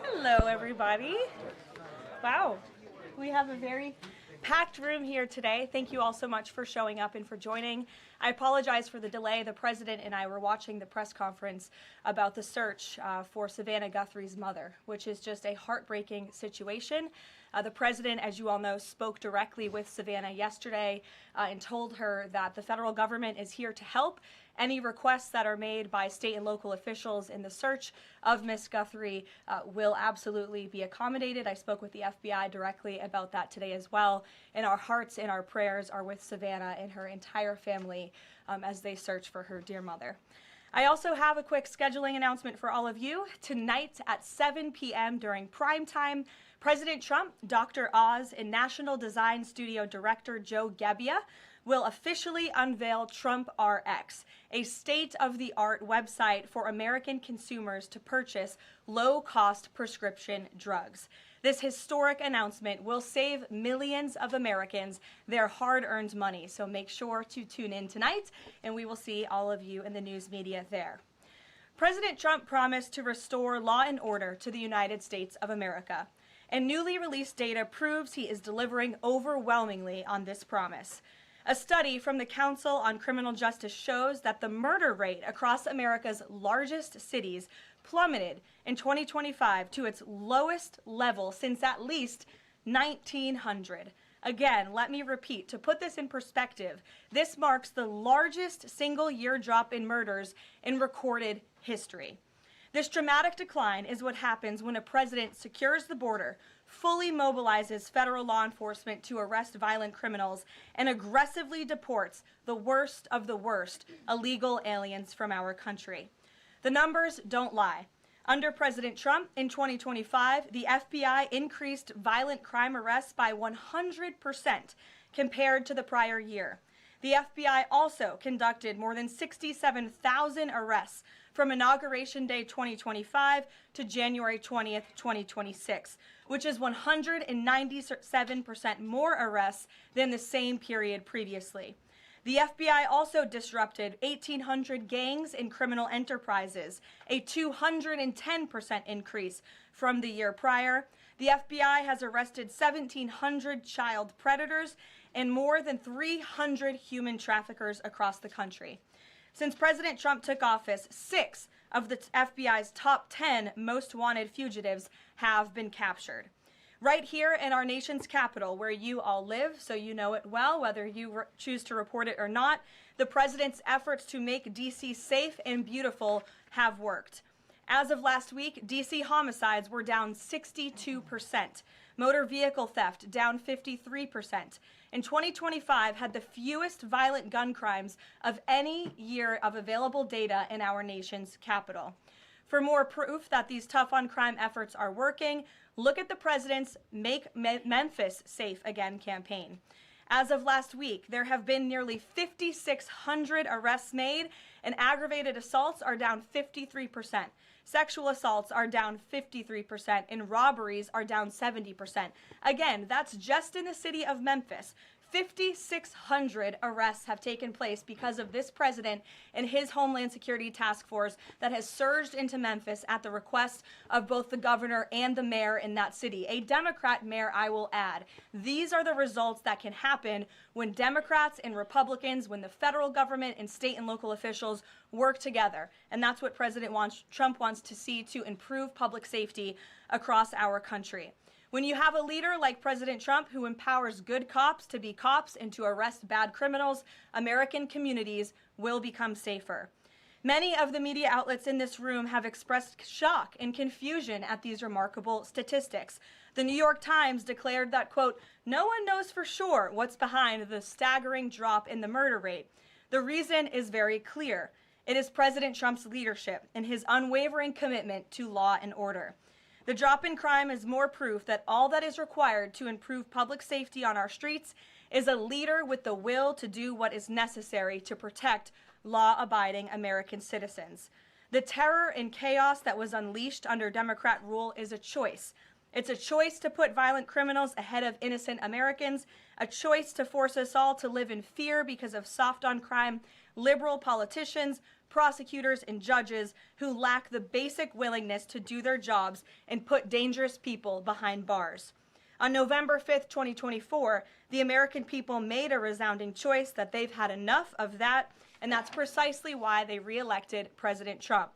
Hello, everybody. Wow, we have a very packed room here today. Thank you all so much for showing up and for joining. I apologize for the delay. The president and I were watching the press conference about the search for Savannah Guthrie's mother, which is just a heartbreaking situation. The president, as you all know, spoke directly with Savannah yesterday and told her that the federal government is here to help. Any requests that are made by state and local officials in the search of Miss Guthrie will absolutely be accommodated. I spoke with the FBI directly about that today as well. And our hearts and our prayers are with Savannah and her entire family as they search for her dear mother. I also have a quick scheduling announcement for all of you. Tonight at 7 p.m. during prime time, President Trump, Dr. Oz, and National Design Studio Director Joe Gebbia will officially unveil TrumpRX, a state-of-the-art website for American consumers to purchase low-cost prescription drugs. This historic announcement will save millions of Americans their hard-earned money, so make sure to tune in tonight, and we will see all of you in the news media there. President Trump promised to restore law and order to the United States of America, and newly released data proves he is delivering overwhelmingly on this promise. A study from the Council on Criminal Justice shows that the murder rate across America's largest cities plummeted in 2025 to its lowest level since at least 1900. Again, let me repeat, to put this in perspective, this marks the largest single-year drop in murders in recorded history. This dramatic decline is what happens when a president secures the border, fully mobilizes federal law enforcement to arrest violent criminals, and aggressively deports the worst of the worst illegal aliens from our country. The numbers don't lie. Under President Trump in 2025, the FBI increased violent crime arrests by 100% compared to the prior year. The FBI also conducted more than 67,000 arrests from Inauguration Day 2025 to January 20th, 2026, which is 197% more arrests than the same period previously. The FBI also disrupted 1,800 gangs and criminal enterprises, a 210% increase from the year prior. The FBI has arrested 1,700 child predators and more than 300 human traffickers across the country. Since President Trump took office, 6 of the FBI's top 10 most wanted fugitives have been captured. Right here in our nation's capital, where you all live, so you know it well, whether you choose to report it or not, the president's efforts to make D.C. safe and beautiful have worked. As of last week, D.C. homicides were down 62%, motor vehicle theft down 53%, and 2025 had the fewest violent gun crimes of any year of available data in our nation's capital. For more proof that these tough-on-crime efforts are working, look at the president's Make Memphis Safe Again campaign. As of last week, there have been nearly 5,600 arrests made, and aggravated assaults are down 53%. Sexual assaults are down 53%, and robberies are down 70%. Again, that's just in the city of Memphis. 5,600 arrests have taken place because of this president and his Homeland Security Task Force that has surged into Memphis at the request of both the governor and the mayor in that city. A Democrat mayor, I will add. These are the results that can happen when Democrats and Republicans, when the federal government and state and local officials work together. And that's what Trump wants to see to improve public safety across our country. When you have a leader like President Trump who empowers good cops to be cops and to arrest bad criminals, American communities will become safer. Many of the media outlets in this room have expressed shock and confusion at these remarkable statistics. The New York Times declared that, quote, "No one knows for sure what's behind the staggering drop in the murder rate. The reason is very clear. It is President Trump's leadership and his unwavering commitment to law and order. The drop in crime is more proof that all that is required to improve public safety on our streets is a leader with the will to do what is necessary to protect law-abiding American citizens. The terror and chaos that was unleashed under Democrat rule is a choice. It's a choice to put violent criminals ahead of innocent Americans, a choice to force us all to live in fear because of soft-on-crime liberal politicians, prosecutors, and judges who lack the basic willingness to do their jobs and put dangerous people behind bars. On November 5th, 2024, the American people made a resounding choice that they've had enough of that, and that's precisely why they re-elected President Trump.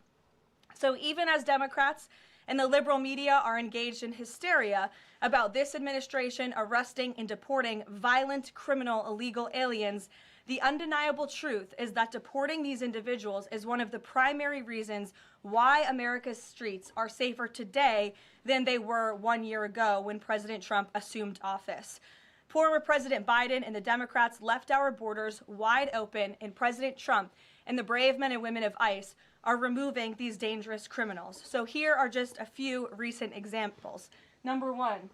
So even as Democrats and the liberal media are engaged in hysteria about this administration arresting and deporting violent, criminal, illegal aliens, the undeniable truth is that deporting these individuals is one of the primary reasons why America's streets are safer today than they were 1 year ago when President Trump assumed office. Former President Biden and the Democrats left our borders wide open, and President Trump and the brave men and women of ICE are removing these dangerous criminals. So here are just a few recent examples. Number one,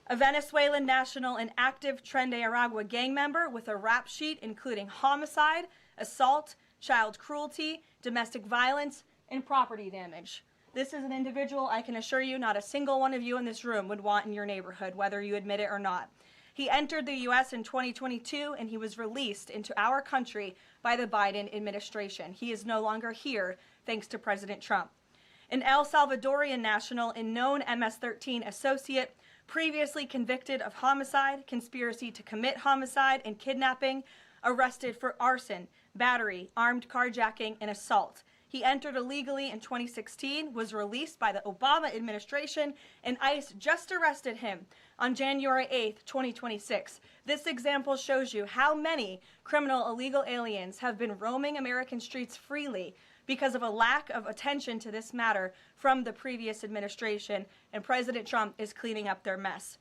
a Venezuelan national and active Tren de Aragua gang member with a rap sheet including homicide, assault, child cruelty, domestic violence, and property damage. This is an individual I can assure you not a single one of you in this room would want in your neighborhood, whether you admit it or not. He entered the U.S. in 2022, and he was released into our country by the Biden administration. He is no longer here, thanks to President Trump. An El Salvadorian national and known MS-13 associate, previously convicted of homicide, conspiracy to commit homicide, and kidnapping, arrested for arson, battery, armed carjacking, and assault. He entered illegally in 2016, was released by the Obama administration, and ICE just arrested him on January 8th, 2026. This example shows you how many criminal illegal aliens have been roaming American streets freely because of a lack of attention to this matter from the previous administration, and President Trump is cleaning up their mess.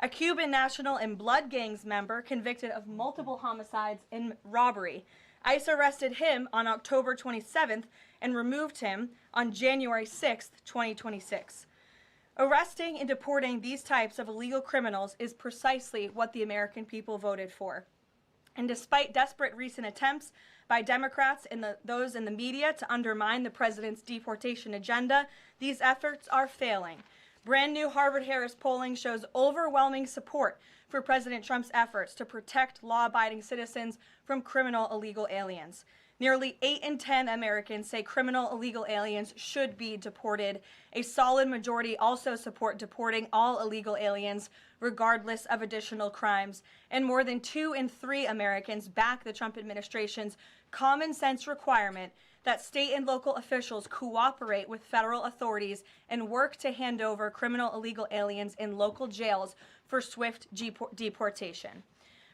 A Cuban national and blood gangs member convicted of multiple homicides and robbery. ICE arrested him on October 27th and removed him on January 6th, 2026. Arresting and deporting these types of illegal criminals is precisely what the American people voted for. And despite desperate recent attempts by Democrats and those in the media to undermine the president's deportation agenda, these efforts are failing. Brand new Harvard-Harris polling shows overwhelming support for President Trump's efforts to protect law-abiding citizens from criminal illegal aliens. Nearly 8 in 10 Americans say criminal illegal aliens should be deported. A solid majority also support deporting all illegal aliens, regardless of additional crimes. And more than 2 in 3 Americans back the Trump administration's common sense requirement that state and local officials cooperate with federal authorities and work to hand over criminal illegal aliens in local jails for swift deportation.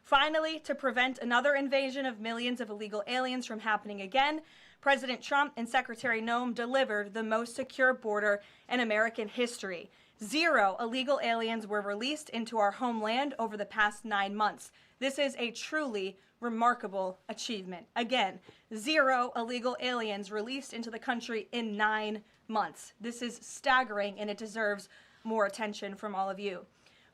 Finally, to prevent another invasion of millions of illegal aliens from happening again, President Trump and Secretary Noem delivered the most secure border in American history. 0 illegal aliens were released into our homeland over the past 9 months. This is a truly remarkable achievement. Again, 0 illegal aliens released into the country in 9 months. This is staggering, and it deserves more attention from all of you.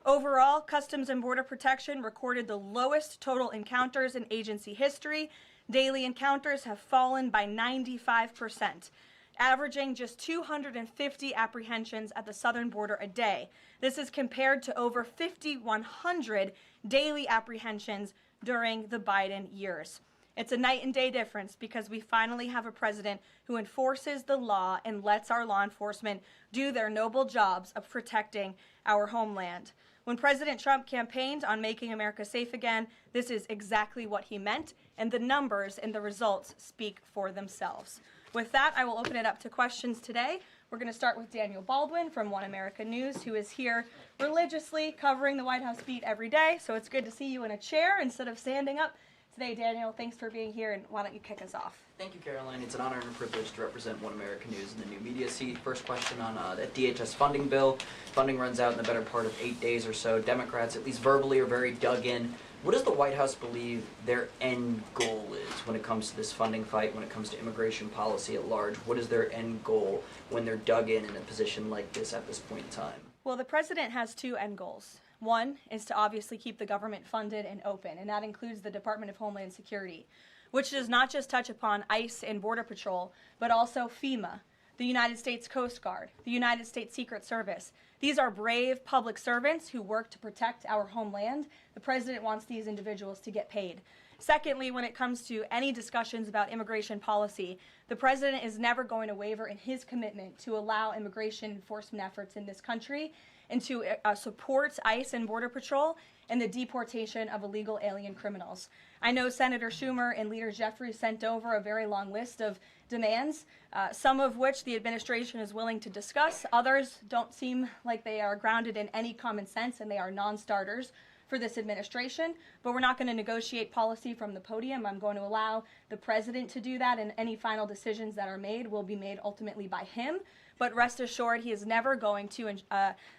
Overall, Customs and Border Protection recorded the lowest total encounters in agency history. Daily encounters have fallen by 95%, averaging just 250 apprehensions at the southern border a day. This is compared to over 5,100 daily apprehensions during the Biden years. It's a night and day difference because we finally have a president who enforces the law and lets our law enforcement do their noble jobs of protecting our homeland. When President Trump campaigned on making America safe again, this is exactly what he meant, and the numbers and the results speak for themselves. With that, I will open it up to questions today. We're going to start with Daniel Baldwin from One America News, who is here religiously covering the White House beat every day. So it's good to see you in a chair instead of standing up today. Daniel, thanks for being here, and why don't you kick us off? Thank you, Caroline. It's an honor and a privilege to represent One America News in the new media seat. First question on that DHS funding bill. Funding runs out in the better part of 8 days or so. Democrats, at least verbally, are very dug in. What does the White House believe their end goal is when it comes to this funding fight, when it comes to immigration policy at large? What is their end goal when they're dug in a position like this at this point in time? Well, the president has 2 end goals. One is to obviously keep the government funded and open, and that includes the Department of Homeland Security, which does not just touch upon ICE and Border Patrol, but also FEMA, the United States Coast Guard, the United States Secret Service. These are brave public servants who work to protect our homeland. The president wants these individuals to get paid. Secondly, when it comes to any discussions about immigration policy, the president is never going to waver in his commitment to allow immigration enforcement efforts in this country and to support ICE and Border Patrol in the deportation of illegal alien criminals. I know Senator Schumer and Leader Jeffries sent over a very long list of demands, some of which the administration is willing to discuss. Others don't seem like they are grounded in any common sense, and they are non-starters for this administration. But we're not going to negotiate policy from the podium. I'm going to allow the president to do that, and any final decisions that are made will be made ultimately by him. But rest assured, he is never going to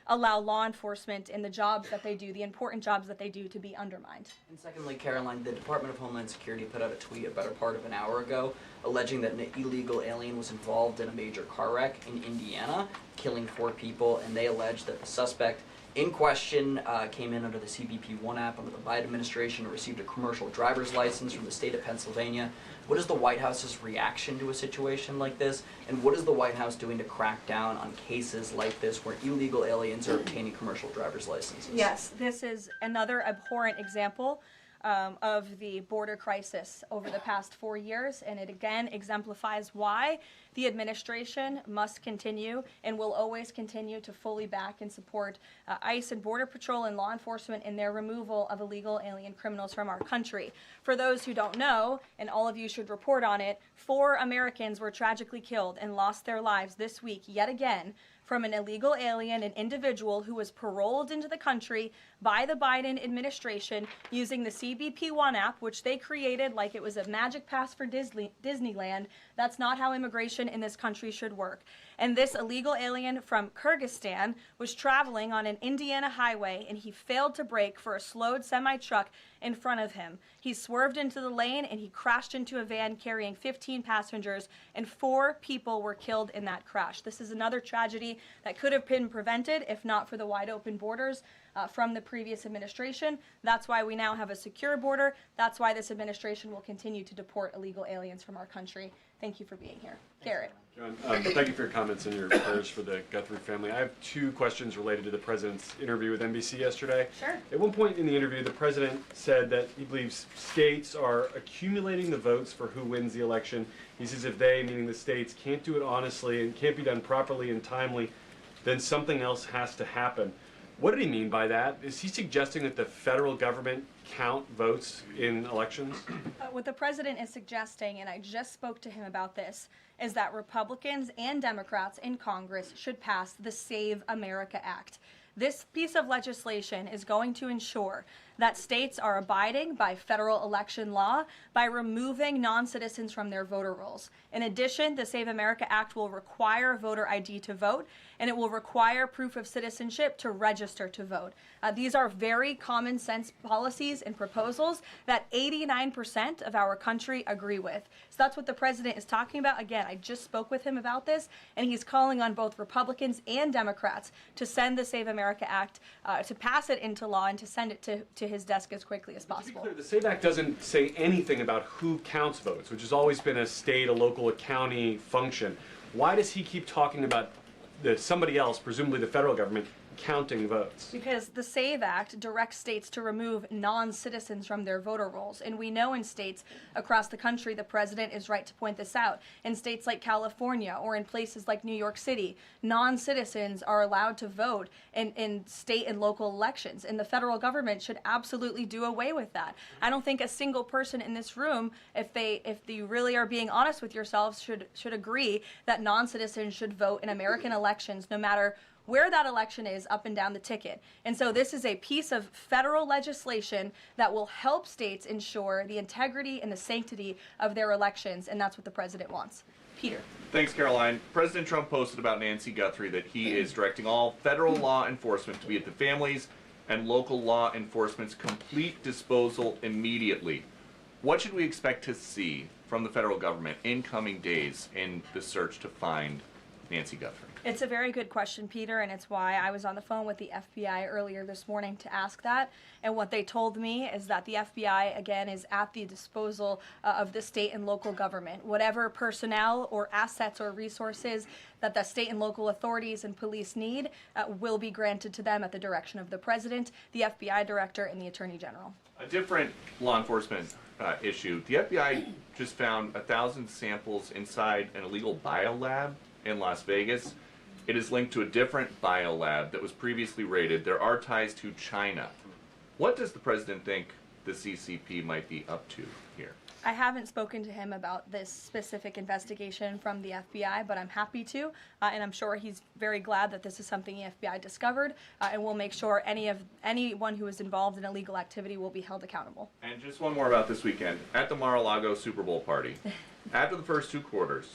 allow law enforcement in the jobs that they do, the important jobs that they do, to be undermined. And secondly, Caroline, the Department of Homeland Security put out a tweet a better part of an hour ago alleging that an illegal alien was involved in a major car wreck in Indiana, killing 4 people, and they allege that the suspect in question came in under the CBP-1 app under the Biden administration and received a commercial driver's license from the state of Pennsylvania. What is the White House's reaction to a situation like this? And what is the White House doing to crack down on cases like this where illegal aliens are obtaining commercial driver's licenses? Yes, this is another abhorrent example of the border crisis over the past 4 years, and it again exemplifies why the administration must continue and will always continue to fully back and support ICE and Border Patrol and law enforcement in their removal of illegal alien criminals from our country. For those who don't know, and all of you should report on it, 4 Americans were tragically killed and lost their lives this week yet again from an illegal alien, an individual who was paroled into the country by the Biden administration using the CBP-1 app, which they created like it was a magic pass for Disneyland. That's not how immigration in this country should work. And this illegal alien from Kyrgyzstan was traveling on an Indiana highway, and he failed to brake for a slowed semi-truck in front of him. He swerved into the lane, and he crashed into a van carrying 15 passengers, and 4 people were killed in that crash. This is another tragedy that could have been prevented if not for the wide open borders from the previous administration. That's why we now have a secure border. That's why this administration will continue to deport illegal aliens from our country. Thank you for being here. Garrett. John, thank you for your comments and your prayers for the Guthrie family. I have 2 questions related to the president's interview with NBC yesterday. Sure. At one point in the interview, the president said that he believes states are accumulating the votes for who wins the election. He says if they, meaning the states, can't do it honestly and can't be done properly and timely, then something else has to happen. What did he mean by that? Is he suggesting that the federal government count votes in elections? What the president is suggesting, and I just spoke to him about this, is that Republicans and Democrats in Congress should pass the Save America Act. This piece of legislation is going to ensure that states are abiding by federal election law by removing non-citizens from their voter rolls. In addition, the Save America Act will require voter ID to vote, and it will require proof of citizenship to register to vote. These are very common sense policies and proposals that 89% of our country agree with. So that's what the president is talking about. Again, I just spoke with him about this, and he's calling on both Republicans and Democrats to send the Save America Act, to pass it into law and to send it to his desk as quickly as possible. To be clear, the SAVE Act doesn't say anything about who counts votes, which has always been a state, a local, a county function. Why does he keep talking about somebody else, presumably the federal government, counting votes? Because the SAVE Act directs states to remove non-citizens from their voter rolls. And we know in states across the country, the president is right to point this out. In states like California or in places like New York City, non-citizens are allowed to vote in state and local elections. And the federal government should absolutely do away with that. I don't think a single person in this room, if you really are being honest with yourselves, should agree that non-citizens should vote in American elections, no matter where that election is up and down the ticket. And so this is a piece of federal legislation that will help states ensure the integrity and the sanctity of their elections, and that's what the president wants. Peter. Thanks, Caroline. President Trump posted about Nancy Guthrie that he is directing all federal law enforcement to be at the families and local law enforcement's complete disposal immediately. What should we expect to see from the federal government in coming days in the search to find Nancy Guthrie? It's a very good question, Peter, and it's why I was on the phone with the FBI earlier this morning to ask that. And what they told me is that the FBI, again, is at the disposal of the state and local government. Whatever personnel or assets or resources that the state and local authorities and police need will be granted to them at the direction of the president, the FBI director, and the attorney general. A different law enforcement issue. The FBI just found 1,000 samples inside an illegal biolab in Las Vegas. It is linked to a different biolab that was previously raided. There are ties to China. What does the president think the CCP might be up to here? I haven't spoken to him about this specific investigation from the FBI, but I'm happy to, and I'm sure he's very glad that this is something the FBI discovered, and we'll make sure anyone who is involved in illegal activity will be held accountable. And just one more about this weekend. At the Mar-a-Lago Super Bowl party, after the first 2 quarters,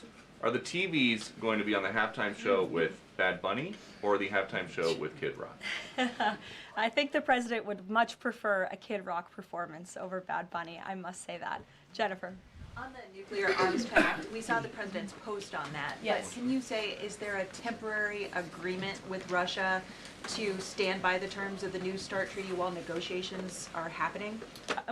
are the TVs going to be on the halftime show with Bad Bunny or the halftime show with Kid Rock? I think the president would much prefer a Kid Rock performance over Bad Bunny, I must say that. Jennifer. On the nuclear arms pact, we saw the president's post on that. Yes. But can you say, is there a temporary agreement with Russia to stand by the terms of the New START treaty while negotiations are happening?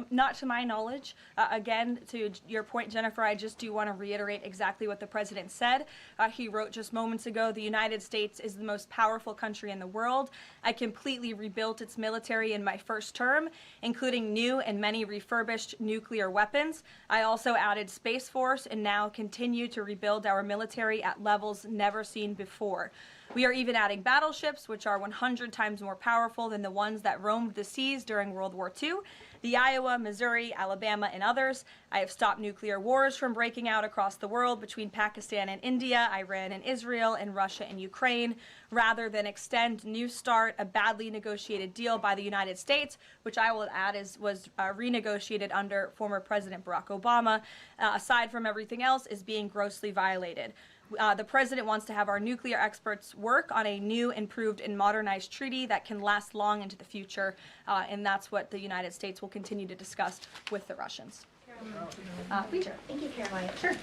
Not to my knowledge. Again, to your point, Jennifer, I just do want to reiterate exactly what the president said. He wrote just moments ago, the United States is the most powerful country in the world. I completely rebuilt its military in my first term, including new and many refurbished nuclear weapons. I also added Space Force and now continue to rebuild our military at levels never seen before. We are even adding battleships, which are 100 times more powerful than the ones that roamed the seas during World War II. The Iowa, Missouri, Alabama, and others. I have stopped nuclear wars from breaking out across the world between Pakistan and India, Iran and Israel, and Russia and Ukraine, rather than extend New START, a badly negotiated deal by the United States, which I will add was renegotiated under former President Barack Obama, aside from everything else, is being grossly violated. The president wants to have our nuclear experts work on a new, improved, and modernized treaty that can last long into the future, and that's what the United States will continue to discuss with the Russians. Please. Thank you, Caroline. Sure.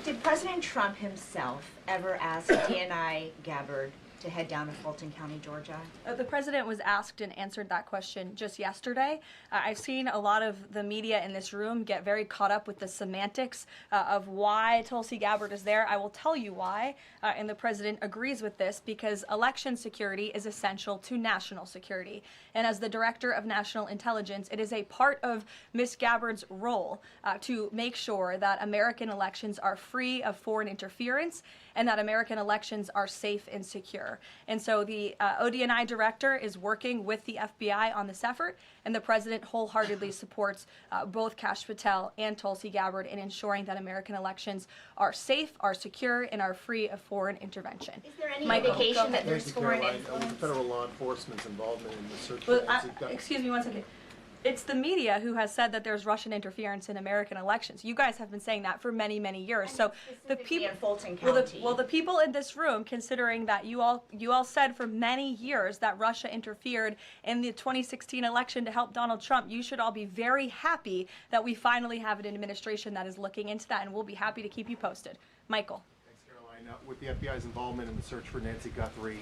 Did President Trump himself ever ask DNI Gabbard to head down to Fulton County, Georgia? The president was asked and answered that question just yesterday. I've seen a lot of the media in this room get very caught up with the semantics of why Tulsi Gabbard is there. I will tell you why, and the president agrees with this, because election security is essential to national security. And as the director of national intelligence, it is a part of Ms. Gabbard's role to make sure that American elections are free of foreign interference and that American elections are safe and secure. And so the ODNI director is working with the FBI on this effort, and the president wholeheartedly supports both Kash Patel and Tulsi Gabbard in ensuring that American elections are safe, are secure, and are free of foreign intervention. Is there any Michael, indication go that ahead. there's foreign influence? Federal law enforcement's involvement in the search Well, for Nancy Gabbard. excuse me one second. It's the media who has said that there's Russian interference in American elections. You guys have been saying that for many, many years. So the people, in Fulton well, County. the people in this room, considering that you all said for many years that Russia interfered in the 2016 election to help Donald Trump, you should all be very happy that we finally have an administration that is looking into that, and we'll be happy to keep you posted. Michael. With the FBI's involvement in the search for Nancy Guthrie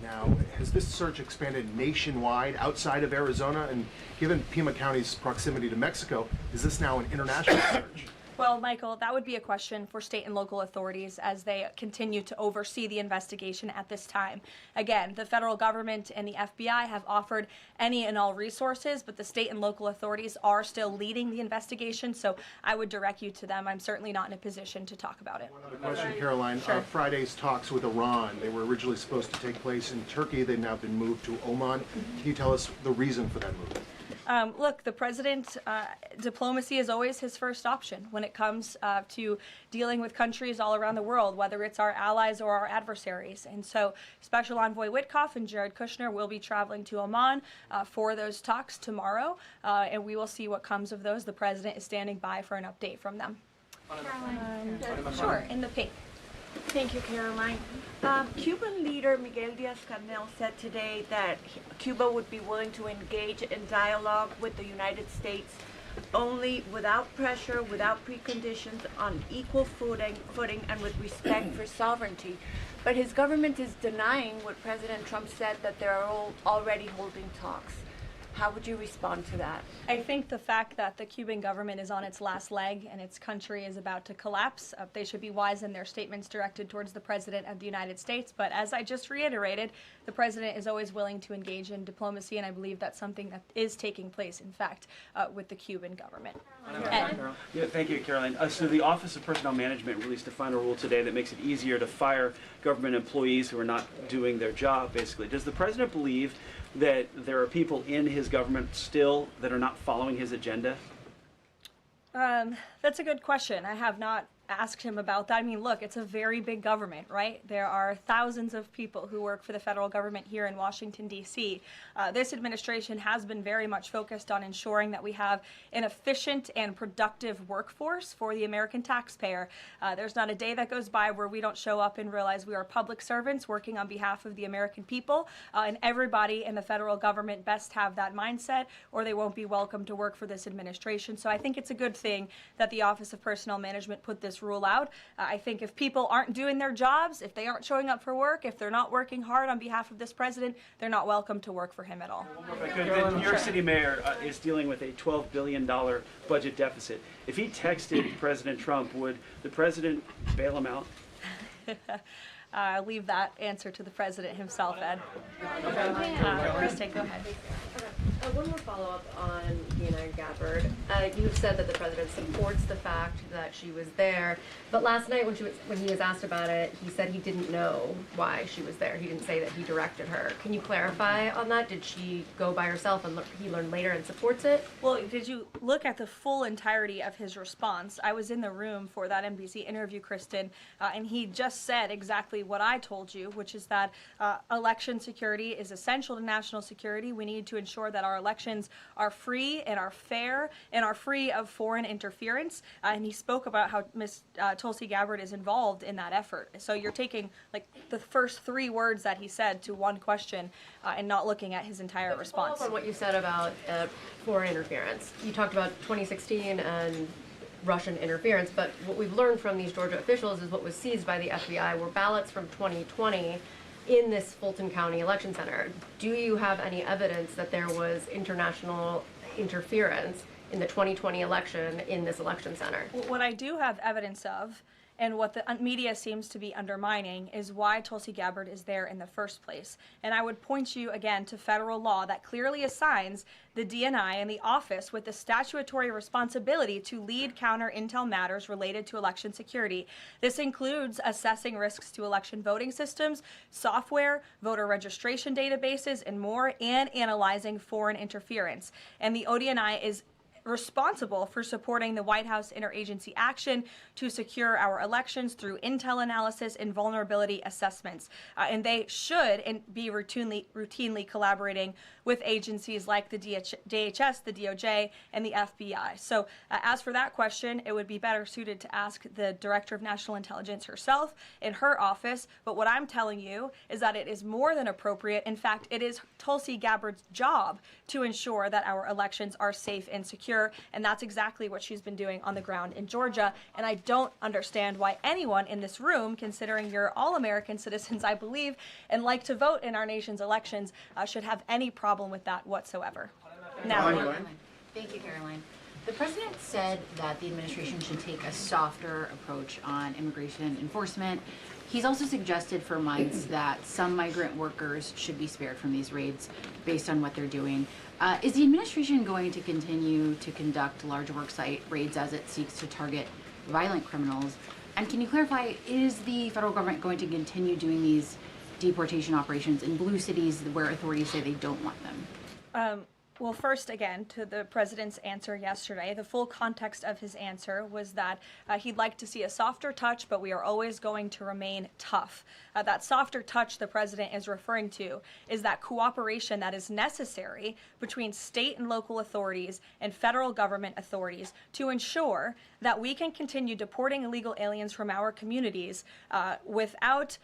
now, has this search expanded nationwide outside of Arizona? And given Pima County's proximity to Mexico, is this now an international search? Well, Michael, that would be a question for state and local authorities as they continue to oversee the investigation at this time. Again, the federal government and the FBI have offered any and all resources, but the state and local authorities are still leading the investigation, so I would direct you to them. I'm certainly not in a position to talk about it. One other question, Caroline. Sure. Friday's talks with Iran, they were originally supposed to take place in Turkey. They've now been moved to Oman. Can you tell us the reason for that move? Look, the president, diplomacy is always his first option when it comes to dealing with countries all around the world, whether it's our allies or our adversaries. And so Special Envoy Witkoff and Jared Kushner will be traveling to Oman for those talks tomorrow, and we will see what comes of those. The president is standing by for an update from them. Sure, in the pink. Thank you, Caroline. Cuban leader Miguel Diaz-Canel said today that Cuba would be willing to engage in dialogue with the United States only without pressure, without preconditions, on equal footing and with respect for sovereignty. But his government is denying what President Trump said, that they are all already holding talks. How would you respond to that? I think the fact that the Cuban government is on its last leg and its country is about to collapse, they should be wise in their statements directed towards the President of the United States. But as I just reiterated, the President is always willing to engage in diplomacy, and I believe that's something that is taking place, in fact, with the Cuban government. Yeah, thank you, Caroline. So the Office of Personnel Management released a final rule today that makes it easier to fire government employees who are not doing their job, basically. Does the President believe that there are people in his government still that are not following his agenda? That's a good question. I have not asked him about that. I mean, look, it's a very big government, right? There are thousands of people who work for the federal government here in Washington, D.C. This administration has been very much focused on ensuring that we have an efficient and productive workforce for the American taxpayer. There's not a day that goes by where we don't show up and realize we are public servants working on behalf of the American people, and everybody in the federal government best have that mindset, or they won't be welcome to work for this administration. So I think it's a good thing that the Office of Personnel Management put this rule out. I think if people aren't doing their jobs, if they aren't showing up for work, if they're not working hard on behalf of this president, they're not welcome to work for him at all. The New York City mayor is dealing with a $12 billion budget deficit. If he texted President Trump, would the president bail him out? I'll leave that answer to the president himself, Ed. Kristen, go ahead. One more follow-up on Deanna Gabbard. You have said that the president supports the fact that she was there, but last night when he was asked about it, he said he didn't know why she was there. He didn't say that he directed her. Can you clarify on that? Did she go by herself and he learned later and supports it? Well, did you look at the full entirety of his response? I was in the room for that NBC interview, Kristen, and he just said exactly what I told you, which is that election security is essential to national security. We need to ensure that our elections are free and are fair and are free of foreign interference. And he spoke about how Ms. Tulsi Gabbard is involved in that effort. So you're taking like the first 3 words that he said to one question and not looking at his entire response. On what you said about foreign interference, you talked about 2016 and Russian interference, but what we've learned from these Georgia officials is what was seized by the FBI were ballots from 2020 in this Fulton County election center. Do you have any evidence that there was international interference in the 2020 election in this election center? What I do have evidence of, and what the media seems to be undermining, is why Tulsi Gabbard is there in the first place. And I would point you again to federal law that clearly assigns the DNI and the office with the statutory responsibility to lead counter intel matters related to election security. This includes assessing risks to election voting systems, software, voter registration databases, and more, and analyzing foreign interference. And the ODNI is responsible for supporting the White House interagency action to secure our elections through intel analysis and vulnerability assessments. And they should be routinely collaborating with agencies like the DHS, the DOJ, and the FBI. So as for that question, it would be better suited to ask the Director of National Intelligence herself in her office. But what I'm telling you is that it is more than appropriate. In fact, it is Tulsi Gabbard's job to ensure that our elections are safe and secure. And that's exactly what she's been doing on the ground in Georgia. And I don't understand why anyone in this room, considering you're all American citizens, I believe, and like to vote in our nation's elections, should have any problem with that whatsoever. Now, thank you, Caroline. The president said that the administration should take a softer approach on immigration enforcement. He's also suggested for months that some migrant workers should be spared from these raids based on what they're doing. Is the administration going to continue to conduct large worksite raids as it seeks to target violent criminals? And can you clarify, is the federal government going to continue doing these deportation operations in blue cities where authorities say they don't want them? Well, first, again, to the president's answer yesterday, the full context of his answer was that he'd like to see a softer touch, but we are always going to remain tough. That softer touch the president is referring to is that cooperation that is necessary between state and local authorities and federal government authorities to ensure that we can continue deporting illegal aliens from our communities without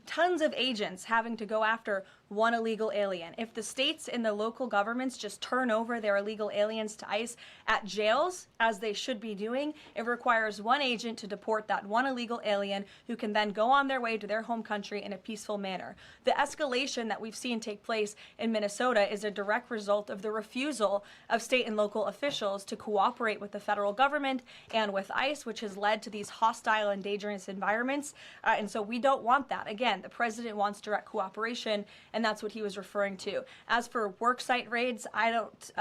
tons of agents having to go after one illegal alien. If the states and the local governments just turn over their illegal aliens to ICE at jails, as they should be doing, it requires one agent to deport that one illegal alien who can then go on their way to their home country in a peaceful manner. The escalation that we've seen take place in Minnesota is a direct result of the refusal of state and local officials to cooperate with the federal government and with ICE, which has led to these hostile and dangerous environments. And so we don't want that. Again, the president wants direct cooperation, and that's what he was referring to. As for worksite raids, I don't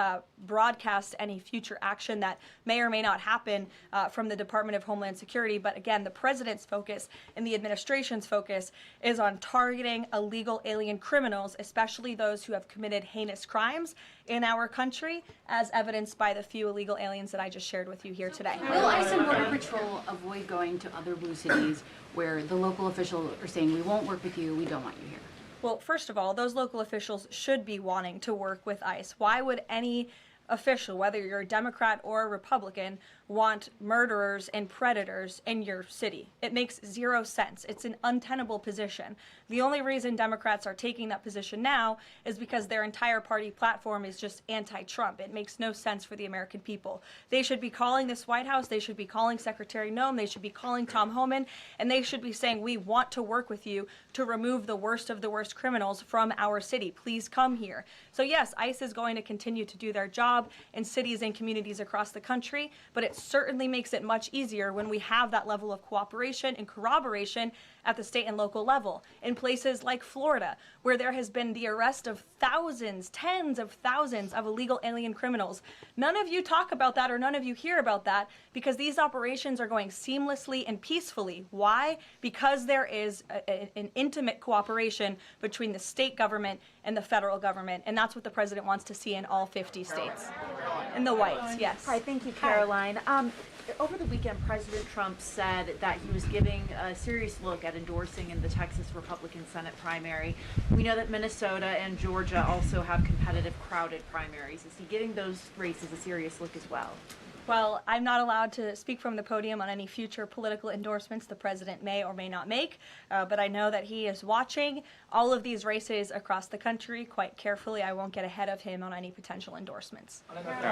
broadcast any future action that may or may not happen from the Department of Homeland Security. But again, the president's focus and the administration's focus is on targeting illegal alien criminals, especially those who have committed heinous crimes in our country, as evidenced by the few illegal aliens that I just shared with you here today. Will ICE and Border Patrol avoid going to other blue cities where the local officials are saying, we won't work with you, we don't want you here? Well, first of all, those local officials should be wanting to work with ICE. Why would any official, whether you're a Democrat or a Republican, want murderers and predators in your city? It makes zero sense. It's an untenable position. The only reason Democrats are taking that position now is because their entire party platform is just anti-Trump. It makes no sense for the American people. They should be calling this White House, they should be calling Secretary Noem, they should be calling Tom Homan, and they should be saying, we want to work with you to remove the worst of the worst criminals from our city. Please come here. So yes, ICE is going to continue to do their job in cities and communities across the country, but it certainly makes it much easier when we have that level of cooperation and corroboration at the state and local level. In places like Florida, where there has been the arrest of thousands, tens of thousands of illegal alien criminals. None of you talk about that, or none of you hear about that, because these operations are going seamlessly and peacefully. Why? Because there is an intimate cooperation between the state government and the federal government, and that's what the president wants to see in all 50 states. In the whites, yes. Hi, thank you, Caroline. Over the weekend, President Trump said that he was giving a serious look at endorsing in the Texas Republican Senate primary. We know that Minnesota and Georgia also have competitive, crowded primaries. Is he giving those races a serious look as well? Well, I'm not allowed to speak from the podium on any future political endorsements the president may or may not make, but I know that he is watching all of these races across the country quite carefully. I won't get ahead of him on any potential endorsements.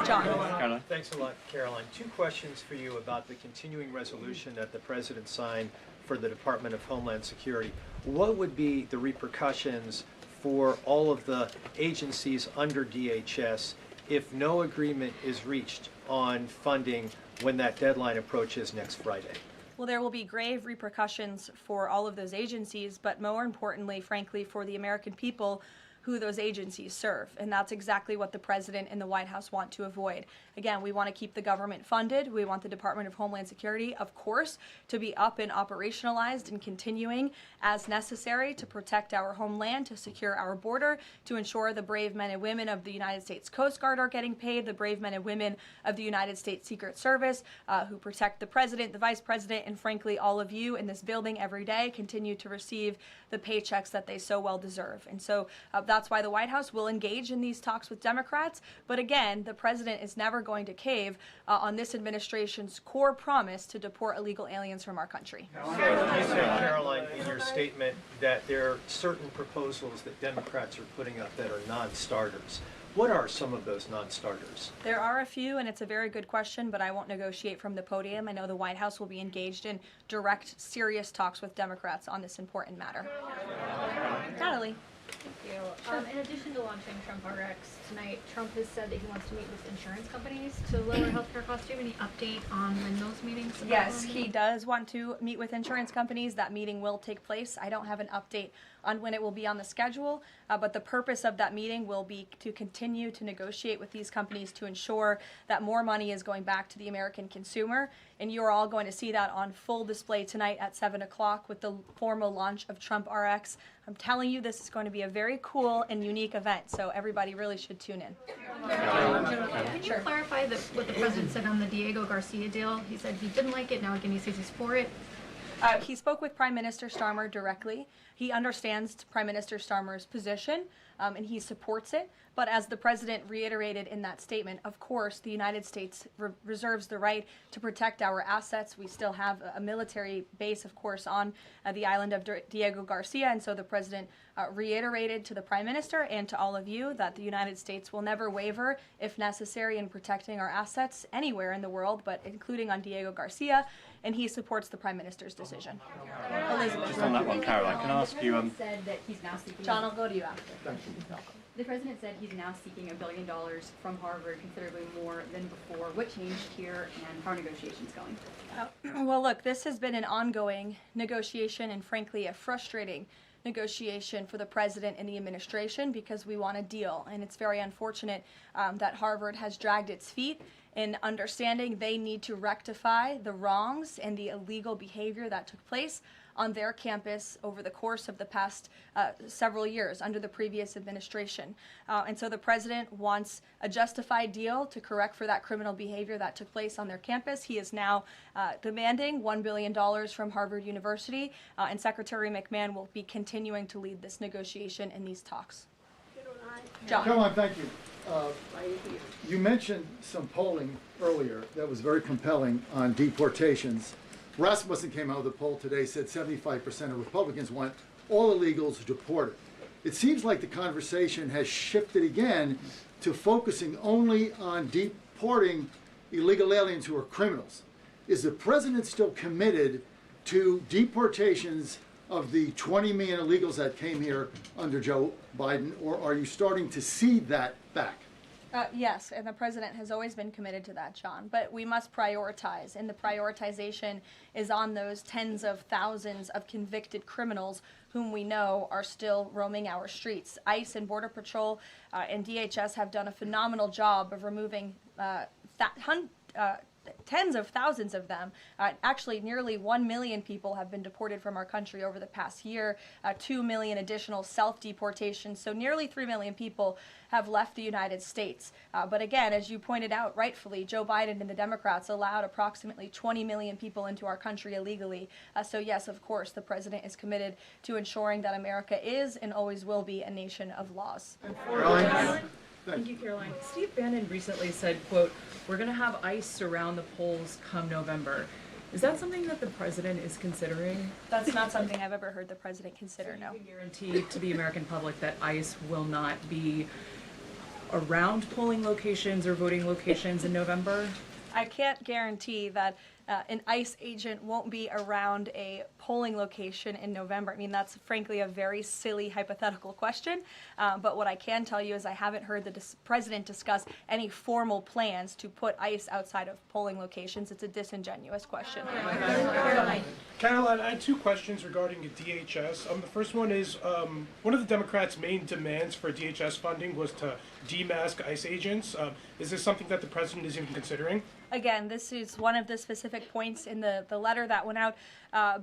John. Thanks a lot, Caroline. Two questions for you about the continuing resolution that the president signed for the Department of Homeland Security. What would be the repercussions for all of the agencies under DHS if no agreement is reached on funding when that deadline approaches next Friday? Well, there will be grave repercussions for all of those agencies, but more importantly, frankly, for the American people who those agencies serve. And that's exactly what the president and the White House want to avoid. Again, we want to keep the government funded. We want the Department of Homeland Security, of course, to be up and operationalized and continuing as necessary to protect our homeland, to secure our border, to ensure the brave men and women of the United States Coast Guard are getting paid, the brave men and women of the United States Secret Service who protect the president, the vice president, and frankly, all of you in this building every day continue to receive the paychecks that they so well deserve. And so that's why the White House will engage in these talks with Democrats. But again, the president is never going to cave on this administration's core promise to deport illegal aliens from our country. You said, Caroline, in your statement that there are certain proposals that Democrats are putting up that are non-starters. What are some of those non-starters? There are a few, and it's a very good question, but I won't negotiate from the podium. I know the White House will be engaged in direct, serious talks with Democrats on this important matter. Natalie. Thank you. In addition to launching TrumpRX tonight, Trump has said that he wants to meet with insurance companies to lower healthcare costs. Do you have any update on when those meetings are Yes, he does want to meet with insurance companies. That meeting will take place. I don't have an update on when it will be on the schedule, but the purpose of that meeting will be to continue to negotiate with these companies to ensure that more money is going back to the American consumer. And you're all going to see that on full display tonight at 7 o'clock with the formal launch of TrumpRX. I'm telling you, this is going to be a very cool and unique event, so everybody really should tune in. Can you clarify what the president said on the Diego Garcia deal? He said he didn't like it, now again he says he's for it. He spoke with Prime Minister Starmer directly. He understands Prime Minister Starmer's position, and he supports it. But as the president reiterated in that statement, of course, the United States reserves the right to protect our assets. We still have a military base, of course, on the island of Diego Garcia. And so the president reiterated to the Prime Minister and to all of you that the United States will never waver, if necessary, in protecting our assets anywhere in the world, but including on Diego Garcia. And he supports the Prime Minister's decision. Elizabeth. Just on that one, Caroline, can I ask you? Said that he's now seeking. John, I'll go to you after. Thank you. The president said he's now seeking $1 billion from Harvard, considerably more than before. What changed here, and how are negotiations going? Well, look, this has been an ongoing negotiation and, frankly, a frustrating negotiation for the president and the administration because we want a deal. And it's very unfortunate that Harvard has dragged its feet in understanding they need to rectify the wrongs and the illegal behavior that took place on their campus over the course of the past several years under the previous administration. And so the president wants a justified deal to correct for that criminal behavior that took place on their campus. He is now demanding $1 billion from Harvard University, and Secretary McMahon will be continuing to lead this negotiation and these talks. John. Caroline, thank you. You mentioned some polling earlier that was very compelling on deportations. Rasmussen came out with a poll today, said 75% of Republicans want all illegals deported. It seems like the conversation has shifted again to focusing only on deporting illegal aliens who are criminals. Is the president still committed to deportations of the 20 million illegals that came here under Joe Biden, or are you starting to see that back? Yes, and the president has always been committed to that, John. But we must prioritize, and the prioritization is on those tens of thousands of convicted criminals whom we know are still roaming our streets. ICE and Border Patrol and DHS have done a phenomenal job of removing tens of thousands of them. Actually, nearly 1 million people have been deported from our country over the past year, 2 million additional self-deportations, so nearly 3 million people have left the United States. But again, as you pointed out rightfully, Joe Biden and the Democrats allowed approximately 20 million people into our country illegally. So yes, of course, the president is committed to ensuring that America is and always will be a nation of laws. Thank you, Caroline. Steve Bannon recently said, quote, "We're going to have ICE surround the polls come November." Is that something that the president is considering? That's not something I've ever heard the president consider, no. Can you guarantee to the American public that ICE will not be around polling locations or voting locations in November? I can't guarantee that an ICE agent won't be around a polling location in November. I mean, that's frankly a very silly hypothetical question. But what I can tell you is I haven't heard the president discuss any formal plans to put ICE outside of polling locations. It's a disingenuous question. Caroline, I had two questions regarding DHS. The first one is, one of the Democrats' main demands for DHS funding was to demask ICE agents. Is this something that the president is even considering? Again, this is one of the specific points in the letter that went out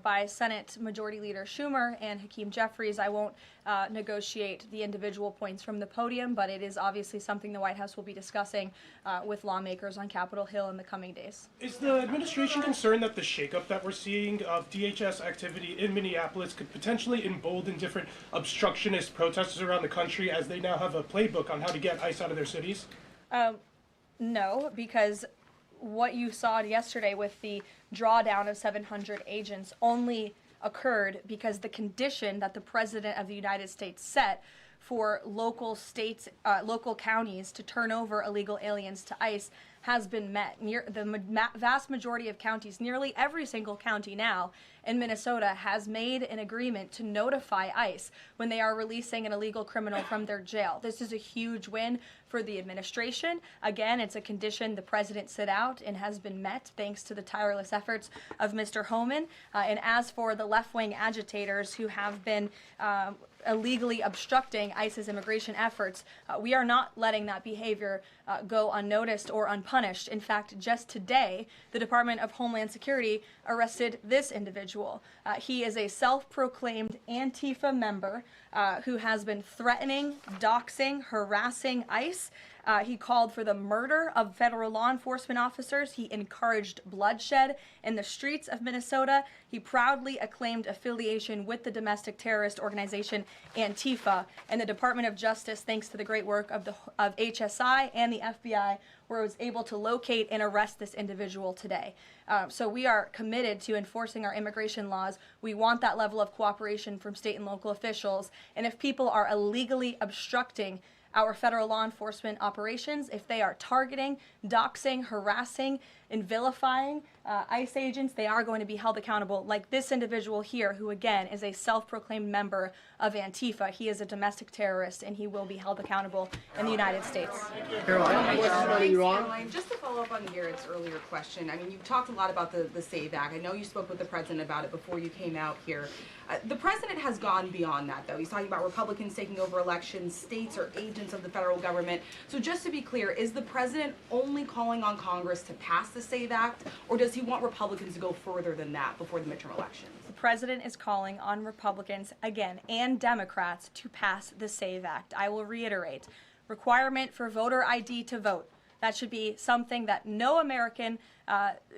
by Senate Majority Leader Schumer and Hakeem Jeffries. I won't negotiate the individual points from the podium, but it is obviously something the White House will be discussing with lawmakers on Capitol Hill in the coming days. Is the administration concerned that the shakeup that we're seeing of DHS activity in Minneapolis could potentially embolden different obstructionist protesters around the country as they now have a playbook on how to get ICE out of their cities? No, because what you saw yesterday with the drawdown of 700 agents only occurred because the condition that the President of the United States set for local states, local counties to turn over illegal aliens to ICE has been met. The vast majority of counties, nearly every single county now in Minnesota, has made an agreement to notify ICE when they are releasing an illegal criminal from their jail. This is a huge win for the administration. Again, it's a condition the president set out and has been met thanks to the tireless efforts of Mr. Homan. And as for the left-wing agitators who have been illegally obstructing ICE's immigration efforts, we are not letting that behavior go unnoticed or unpunished. In fact, just today, the Department of Homeland Security arrested this individual. He is a self-proclaimed Antifa member who has been threatening, doxing, harassing ICE police. He called for the murder of federal law enforcement officers. He encouraged bloodshed in the streets of Minnesota. He proudly acclaimed affiliation with the domestic terrorist organization Antifa. And the Department of Justice, thanks to the great work of HSI and the FBI, was able to locate and arrest this individual today. So we are committed to enforcing our immigration laws. We want that level of cooperation from state and local officials. And if people are illegally obstructing our federal law enforcement operations, if they are targeting, doxing, harassing, and vilifying ICE agents, they are going to be held accountable, like this individual here, who again is a self-proclaimed member of Antifa. He is a domestic terrorist, and he will be held accountable in the United States. Caroline, just to follow up on Garrett's earlier question, I mean, you've talked a lot about the SAVE Act. I know you spoke with the president about it before you came out here. The president has gone beyond that, though. He's talking about Republicans taking over elections, states are agents of the federal government. So just to be clear, is the president only calling on Congress to pass the SAVE Act, or does he want Republicans to go further than that before the midterm elections? The president is calling on Republicans, again, and Democrats to pass the SAVE Act. I will reiterate, requirement for voter ID to vote. That should be something that no American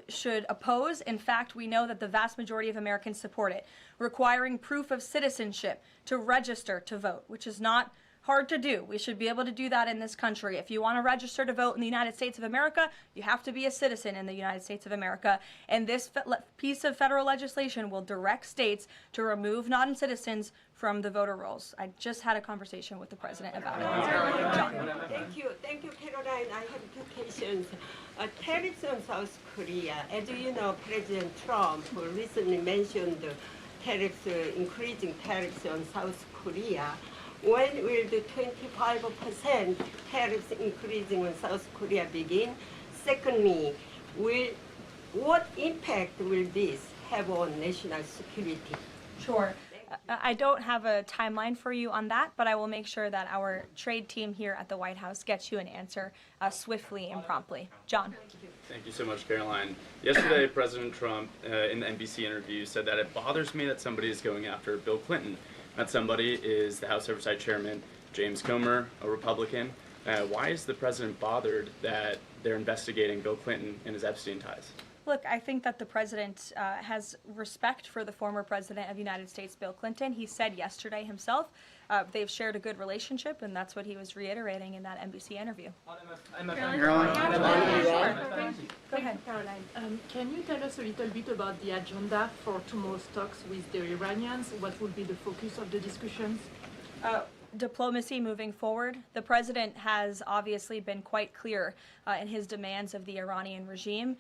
should oppose. In fact, we know that the vast majority of Americans support it. Requiring proof of citizenship to register to vote, which is not hard to do. We should be able to do that in this country. If you want to register to vote in the United States of America, you have to be a citizen in the United States of America. And this piece of federal legislation will direct states to remove non-citizens from the voter rolls. I just had a conversation with the president about it. Thank you, Caroline. I have two questions. Tariffs on South Korea. As you know, President Trump recently mentioned tariffs, increasing tariffs on South Korea. When will the 25% tariffs increasing on South Korea begin? Secondly, what impact will this have on national security? Sure. I don't have a timeline for you on that, but I will make sure that our trade team here at the White House gets you an answer swiftly and promptly. John. Thank you so much, Caroline. Yesterday, President Trump, in the NBC interview, said that it bothers me that somebody is going after Bill Clinton. That somebody is the House Oversight Chairman, James Comer, a Republican. Why is the president bothered that they're investigating Bill Clinton and his Epstein ties? Look, I think that the president has respect for the former president of the United States, Bill Clinton. He said yesterday himself they've shared a good relationship, and that's what he was reiterating in that NBC interview. Caroline. Go ahead. Caroline. Can you tell us a little bit about the agenda for tomorrow's talks with the Iranians? What will be the focus of the discussions? Diplomacy moving forward. The president has obviously been quite clear in his demands of the Iranian regime.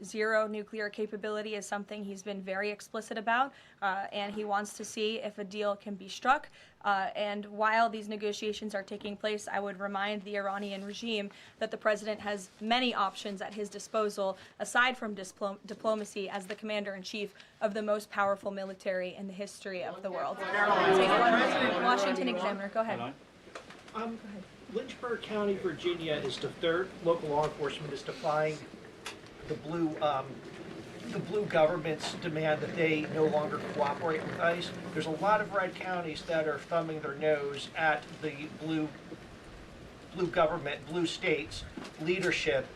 Zero nuclear capability is something he's been very explicit about, and he wants to see if a deal can be struck. And while these negotiations are taking place, I would remind the Iranian regime that the president has many options at his disposal, aside from diplomacy, as the commander-in-chief of the most powerful military in the history of the world. Take one Washington Examiner. Go ahead. Lynchburg County, Virginia is their local law enforcement is defying the blue government's demand that they no longer cooperate with ICE. There's a lot of red counties that are thumbing their nose at the blue government, blue states leadership,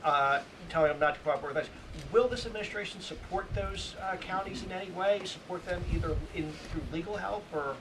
telling them not to cooperate with ICE. Will this administration support those counties in any way? Support them either through legal help or?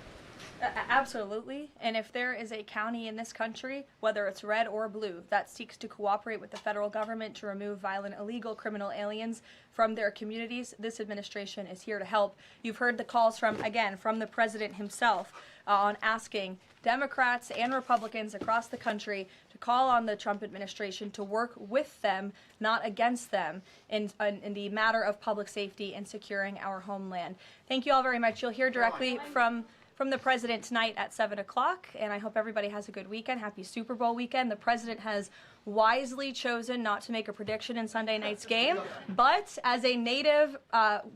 Absolutely. And if there is a county in this country, whether it's red or blue, that seeks to cooperate with the federal government to remove violent, illegal criminal aliens from their communities, this administration is here to help. You've heard the calls from the president himself on asking Democrats and Republicans across the country to call on the Trump administration to work with them, not against them, in the matter of public safety and securing our homeland. Thank you all very much. You'll hear directly from the president tonight at 7 o'clock, and I hope everybody has a good weekend. Happy Super Bowl weekend. The president has wisely chosen not to make a prediction in Sunday night's game, but as a native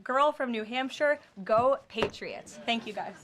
girl from New Hampshire, go Patriots. Thank you, guys.